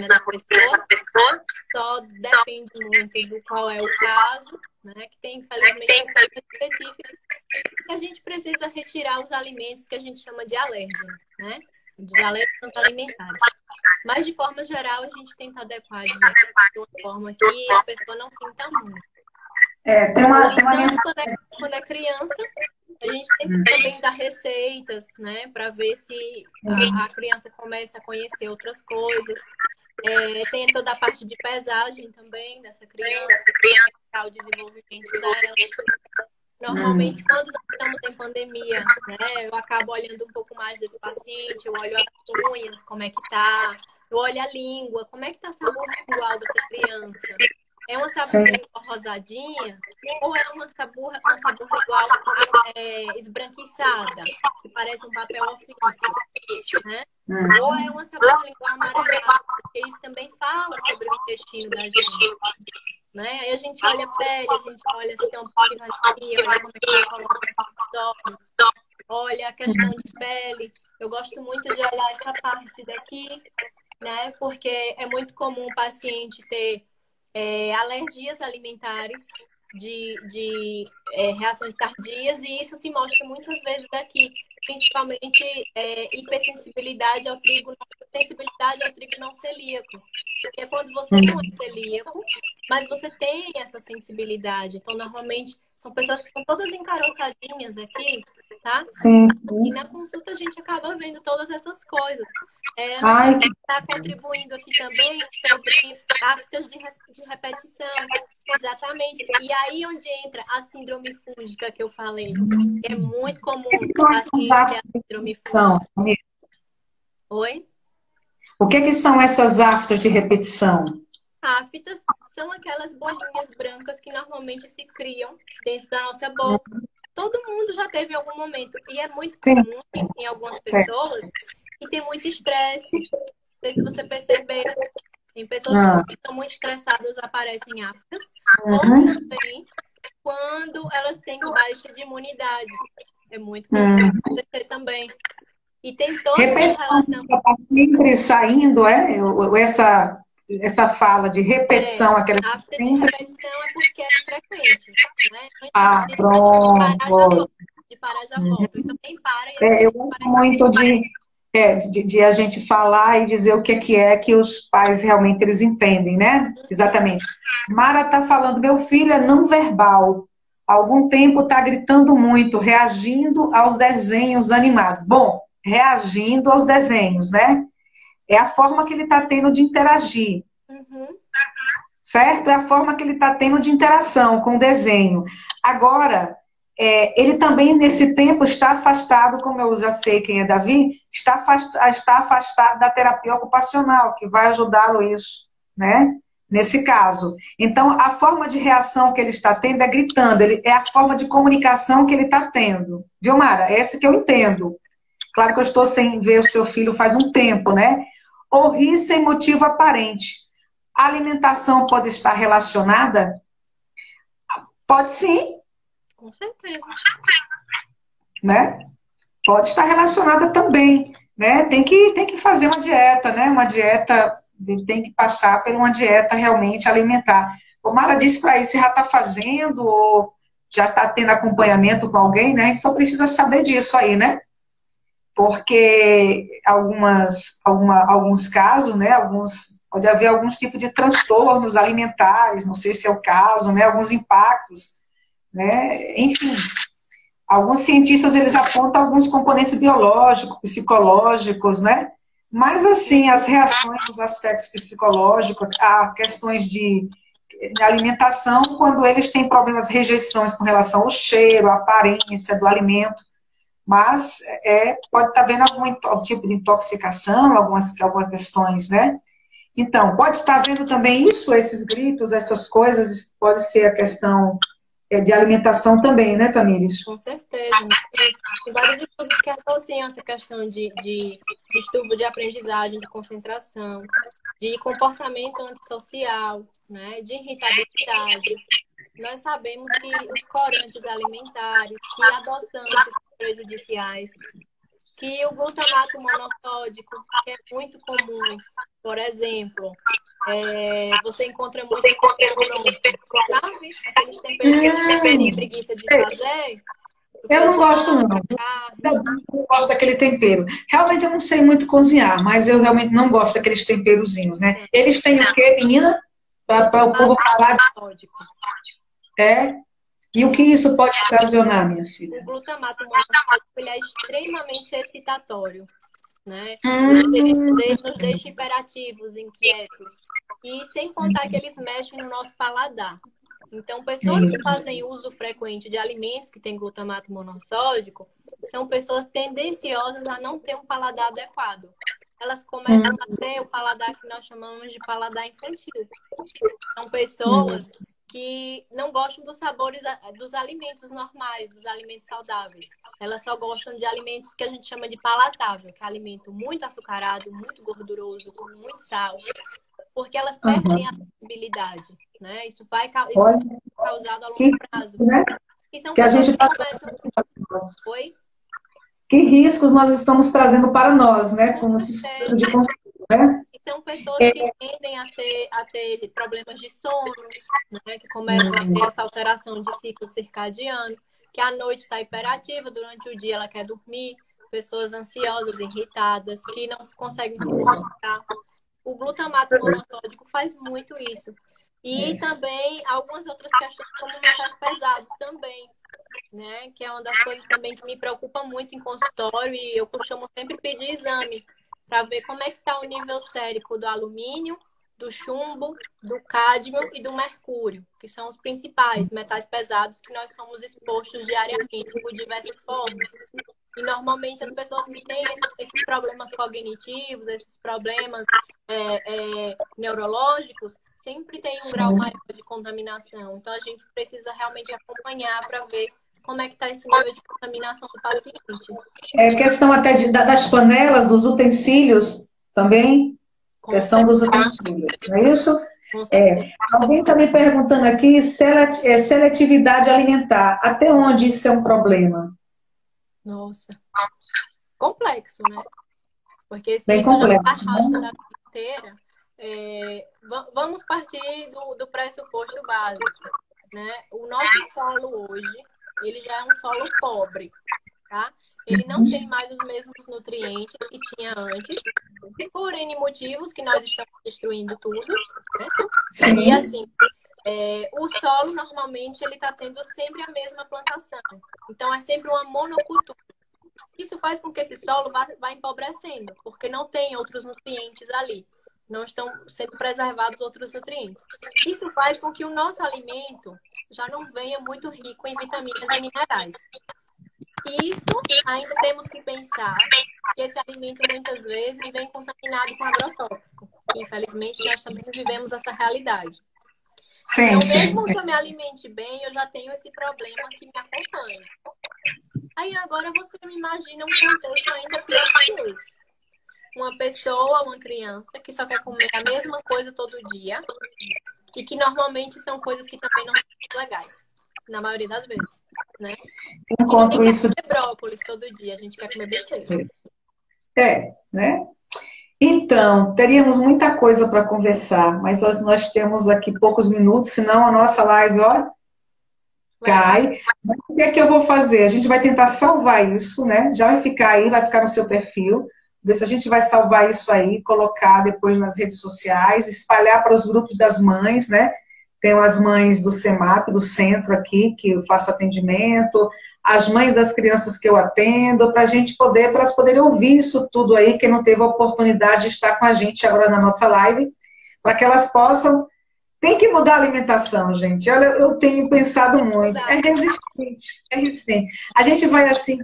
na rotina da pessoa, só depende muito do qual é o caso, né? Que tem, infelizmente, específicas que a gente precisa retirar os alimentos que a gente chama de alérgenos, né? Dos alérgenos alimentares. Mas, de forma geral, a gente tenta adequar de uma forma que a pessoa não sinta muito. Tem uma Quando é criança, a gente tenta também dar receitas, né? Para ver se a criança começa a conhecer outras coisas. Tem toda a parte de pesagem também dessa criança, o desenvolvimento dela. Normalmente, quando nós estamos em pandemia, né, eu acabo olhando um pouco mais desse paciente, eu olho as unhas, como é que tá, eu olho a língua, como é que tá a sabor lingual dessa criança. É uma sabor lingual rosadinha ou é uma sabor lingual esbranquiçada, que parece um papel ofício, né? Ou é uma sabor lingual amarelada, porque isso também fala sobre o intestino da gente. Né? Aí a gente olha a pele, a gente olha se tem um pouco de radiografia, olha como é que ela coloca os sintomas, olha a questão de pele. Eu gosto muito de olhar essa parte daqui, né? Porque é muito comum o paciente ter alergias alimentares, de reações tardias, e isso se mostra muitas vezes aqui, principalmente hipersensibilidade ao trigo, sensibilidade ao trigo não celíaco, que é quando você não é celíaco, mas você tem essa sensibilidade. Então, normalmente, são pessoas que são todas encaroçadinhas aqui, tá? Sim. E na consulta a gente acaba vendo todas essas coisas. A gente está contribuindo aqui também sobre aftas de repetição. Exatamente. E aí onde entra a síndrome fúngica que eu falei. Que é muito comum o paciente ter a síndrome fúngica. Oi? O que são essas aftas de repetição? Aftas são aquelas bolinhas brancas que normalmente se criam dentro da nossa boca. Todo mundo já teve em algum momento. E é muito comum em algumas pessoas que tem muito estresse. Não sei se você percebeu. Tem pessoas que estão muito estressadas, aparecem aftas. Ou também quando elas têm baixa de imunidade. É muito comum acontecer também. E tem toda essa relação. Sempre saindo, essa fala de repetição. A afta de repetição é porque é frequente, né? Pronto. De parar já volta. Então, quem para... Eu gosto muito de a gente falar e dizer o que é que os pais realmente eles entendem, né? Exatamente. Mara está falando, meu filho é não verbal. Há algum tempo está gritando muito, reagindo aos desenhos animados. Bom, reagindo aos desenhos, né? É a forma que ele está tendo de interagir. Uhum. Certo? É a forma que ele está tendo de interação com o desenho. Agora, ele também, nesse tempo, está afastado, como eu já sei quem é Davi, está afastado da terapia ocupacional, que vai ajudá-lo isso, né? Nesse caso. Então, a forma de reação que ele está tendo é gritando, é a forma de comunicação que ele está tendo. Viu, Mara? Essa que eu entendo. Claro que eu estou sem ver o seu filho faz um tempo, né? Ou rir sem motivo aparente. A alimentação pode estar relacionada? Pode sim, Com certeza. né? Pode estar relacionada também, né? Tem que fazer uma dieta, né? Uma dieta, tem que passar por uma dieta realmente alimentar. O Mara disse para isso, se já está fazendo ou já está tendo acompanhamento com alguém, né? A gente só precisa saber disso aí, né? Porque alguns casos, né? Pode haver alguns tipos de transtornos alimentares, não sei se é o caso, né? Alguns impactos, né? Enfim, alguns cientistas eles apontam alguns componentes biológicos, psicológicos, né? Mas assim, as reações, os aspectos psicológicos, há questões de alimentação, quando eles têm problemas, rejeições com relação ao cheiro, à aparência do alimento, mas pode estar havendo algum tipo de intoxicação, algumas questões, né? Então, pode estar vendo também isso, esses gritos, essas coisas, pode ser a questão de alimentação também, né, Tamires? Com certeza. Tem vários estudos que associam essa questão de distúrbio de aprendizagem, de concentração, de comportamento antissocial, né, de irritabilidade. Nós sabemos que os corantes alimentares, que adoçantes prejudiciais, que o glutamato monossódico, que é muito comum, por exemplo, você encontra muito tempero pronto, sabe? Aquele tempero que você tem preguiça de fazer. Eu não gosto, não. Eu não gosto daquele tempero. Realmente eu não sei muito cozinhar, mas eu realmente não gosto daqueles temperozinhos, né? Eles têm o quê, menina? Para o povo falar. E o que isso pode ocasionar, minha filha? O glutamato monossódico ele é extremamente excitatório, né? Ele nos deixa hiperativos, inquietos. E sem contar que eles mexem no nosso paladar. Então, pessoas que fazem uso frequente de alimentos que têm glutamato monossódico são pessoas tendenciosas a não ter um paladar adequado. Elas começam a ter o paladar que nós chamamos de paladar infantil. São pessoas que não gostam dos sabores dos alimentos normais, dos alimentos saudáveis. Elas só gostam de alimentos que a gente chama de palatável, que é alimento muito açucarado, muito gorduroso, com muito sal, porque elas perdem a sensibilidade, né? Isso vai ser causado a longo prazo. Né? E são que a gente que começam... Oi? Que riscos nós estamos trazendo para nós, né? Com esses tipos de consumo, né? E são pessoas que tendem a ter problemas de sono, né? Que começam a ter essa alteração de ciclo circadiano, que à noite está hiperativa, durante o dia ela quer dormir, pessoas ansiosas, irritadas, que não conseguem se concentrar. O glutamato monossódico faz muito isso. E também algumas outras questões, como metais pesados também, né? Que é uma das coisas também que me preocupa muito em consultório, e eu costumo sempre pedir exame para ver como é que está o nível sérico do alumínio, do chumbo, do cádmio e do mercúrio, que são os principais metais pesados que nós somos expostos diariamente por diversas formas. E normalmente as pessoas que têm esses problemas cognitivos, esses problemas neurológicos, sempre têm um grau maior de contaminação. Então a gente precisa realmente acompanhar para ver como é que está esse nível de contaminação do paciente. Questão até das panelas, dos utensílios também. Questão dos utensílios, não é isso? Alguém está me perguntando aqui, seletividade alimentar. Até onde isso é um problema? Nossa. Complexo, né? Porque se Bem isso complexo, já arrasta da vida inteira, vamos partir do pressuposto básico, né? O nosso solo hoje, ele já é um solo pobre, tá? ele não tem mais os mesmos nutrientes que tinha antes, por N motivos que nós estamos destruindo tudo, né? E assim, o solo normalmente ele está tendo sempre a mesma plantação, então é sempre uma monocultura. Isso faz com que esse solo vá empobrecendo, porque não tem outros nutrientes ali, não estão sendo preservados outros nutrientes. Isso faz com que o nosso alimento já não venha muito rico em vitaminas e minerais. Isso ainda temos que pensar que esse alimento muitas vezes vem contaminado com agrotóxico. Infelizmente, nós também vivemos essa realidade. Então, mesmo que eu me alimente bem, eu já tenho esse problema que me acompanha. Aí agora você me imagina um contexto ainda pior que esse. Uma pessoa, uma criança, que só quer comer a mesma coisa todo dia e que normalmente são coisas que também não são legais, na maioria das vezes, né? Encontro isso de brócolis todo dia, a gente quer comer besteira. Né? Então, teríamos muita coisa para conversar, mas nós temos aqui poucos minutos, senão a nossa live, ó, cai. Mas o que é que eu vou fazer? A gente vai tentar salvar isso, né? Já vai ficar aí, vai ficar no seu perfil. Ver se a gente vai salvar isso aí, colocar depois nas redes sociais, espalhar para os grupos das mães, né? Tem as mães do CEMAP, do centro aqui, que eu faço atendimento, as mães das crianças que eu atendo, para a gente poder, para elas poderem ouvir isso tudo aí, quem não teve a oportunidade de estar com a gente agora na nossa live, para que elas possam. Tem que mudar a alimentação, gente. Olha, eu tenho pensado muito. É resistente. A gente vai assim,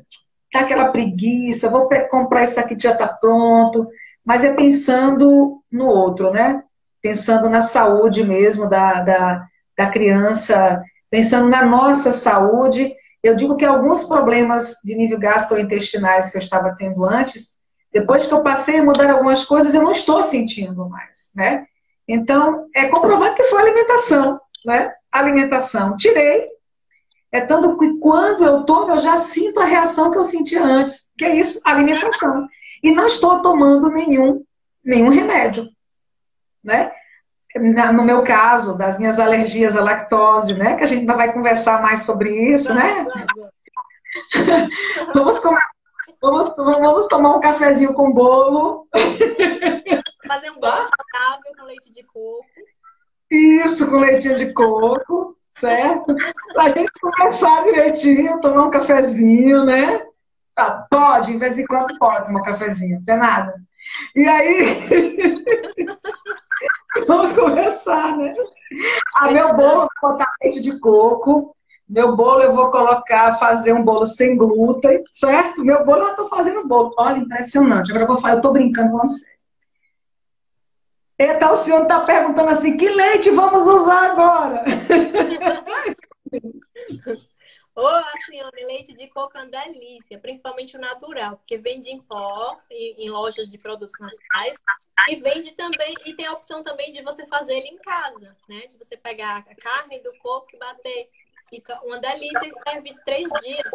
tá aquela preguiça, vou comprar isso aqui que já está pronto, mas é pensando no outro, né? Pensando na saúde mesmo da criança, pensando na nossa saúde. Eu digo que alguns problemas de nível gastrointestinais que eu estava tendo antes, depois que eu passei a mudar algumas coisas, eu não estou sentindo mais, né? Então, é comprovado que foi a alimentação, né? Alimentação. Tirei. É tanto que quando eu tomo, eu já sinto a reação que eu sentia antes, que é isso, alimentação. E não estou tomando nenhum remédio, né? No meu caso, das minhas alergias à lactose, né? Que a gente vai conversar mais sobre isso, né? Vamos tomar um cafezinho com bolo. Fazer um bolo saudável com leite de coco. Isso, com leitinho de coco, certo? Pra gente conversar direitinho, tomar um cafezinho, né? Ah, pode, de vez em quando pode tomar um cafezinho, não tem nada. E aí, vamos conversar, né? Meu bolo, eu vou botar leite de coco. Meu bolo eu vou fazer um bolo sem glúten, certo? Meu bolo eu tô fazendo bolo. Olha, impressionante. Agora eu tô brincando com você. Então o senhor está perguntando assim, que leite vamos usar agora? Ô, assim, leite de coco é uma delícia, principalmente o natural, porque vende em pó, em lojas de produtos naturais, e vende também, e tem a opção também de você fazer ele em casa, né? De você pegar a carne do coco e bater. Fica uma delícia e serve 3 dias.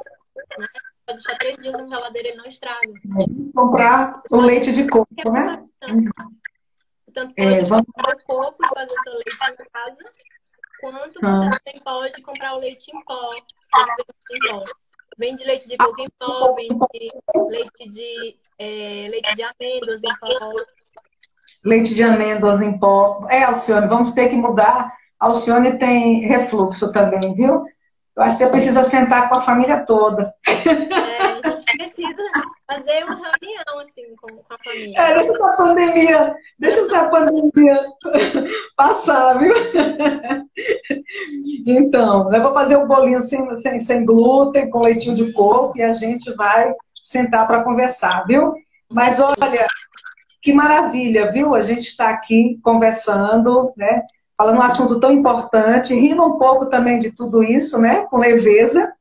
Né? Pode deixar 3 dias na geladeira, ele não estraga. Comprar o leite de coco, né? Tanto pode comprar o coco e fazer seu leite em casa, quanto você também pode comprar o leite em pó. Vende leite de coco em pó, vende leite de amêndoas em pó. Leite de amêndoas em pó. Alcione, vamos ter que mudar. A Alcione tem refluxo também, viu? Eu acho que você precisa sentar com a família toda. A gente precisa fazer uma reunião, assim, com a família. Deixa essa pandemia passar, viu? Então, eu vou fazer um bolinho sem glúten, com leitinho de coco, e a gente vai sentar para conversar, viu? Mas olha, que maravilha, viu? A gente está aqui conversando, né? Falando um assunto tão importante, rindo um pouco também de tudo isso, né? Com leveza.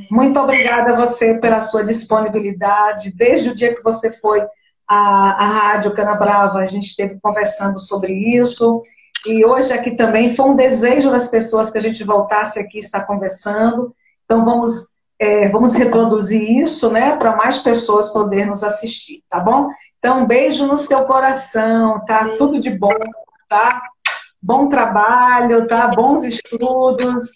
Muito obrigada a você pela sua disponibilidade. Desde o dia que você foi à Rádio Canabrava, a gente esteve conversando sobre isso. E hoje aqui também foi um desejo das pessoas que a gente voltasse aqui e estar conversando. Então vamos reproduzir isso, né? Para mais pessoas poderem nos assistir, tá bom? Então, um beijo no seu coração, tá? Tudo de bom, tá? Bom trabalho, tá? Bons estudos.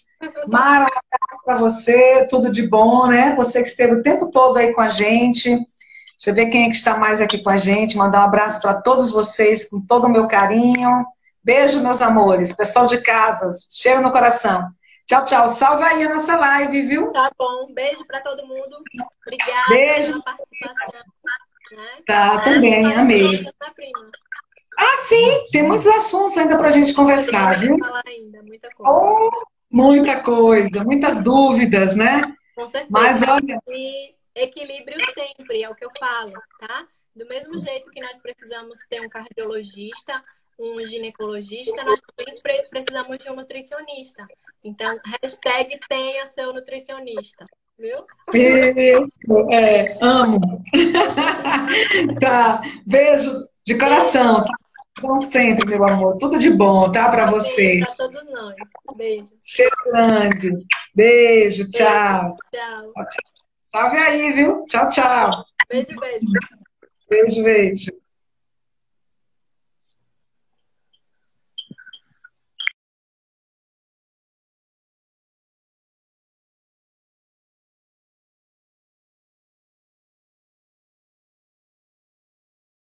Mara, um abraço para você, tudo de bom, né? Você que esteve o tempo todo aí com a gente. Deixa eu ver quem é que está mais aqui com a gente. Mandar um abraço para todos vocês, com todo o meu carinho. Beijo, meus amores. Pessoal de casa, cheiro no coração. Tchau, tchau. Salva aí a nossa live, viu? Tá bom. Beijo para todo mundo. Obrigada Beijo. pela participação. Né? Tá, também, amei. Ah, sim, tem muitos assuntos ainda para a gente conversar, viu? Falar ainda, muita coisa. Oh, muita coisa, muitas dúvidas, né? Com certeza. Mas olha. E equilíbrio sempre, é o que eu falo, tá? Do mesmo jeito que nós precisamos ter um cardiologista, um ginecologista, nós também precisamos de um nutricionista. Então, hashtag tenha seu nutricionista, viu? Amo. Tá, beijo de coração, tá? Bom sempre, meu amor. Tudo de bom, tá? Pra você. Pra todos nós. Beijo. Cheiro grande. Beijo, tchau. Tchau. Salve aí, viu? Tchau, tchau. Beijo, beijo. Beijo, beijo.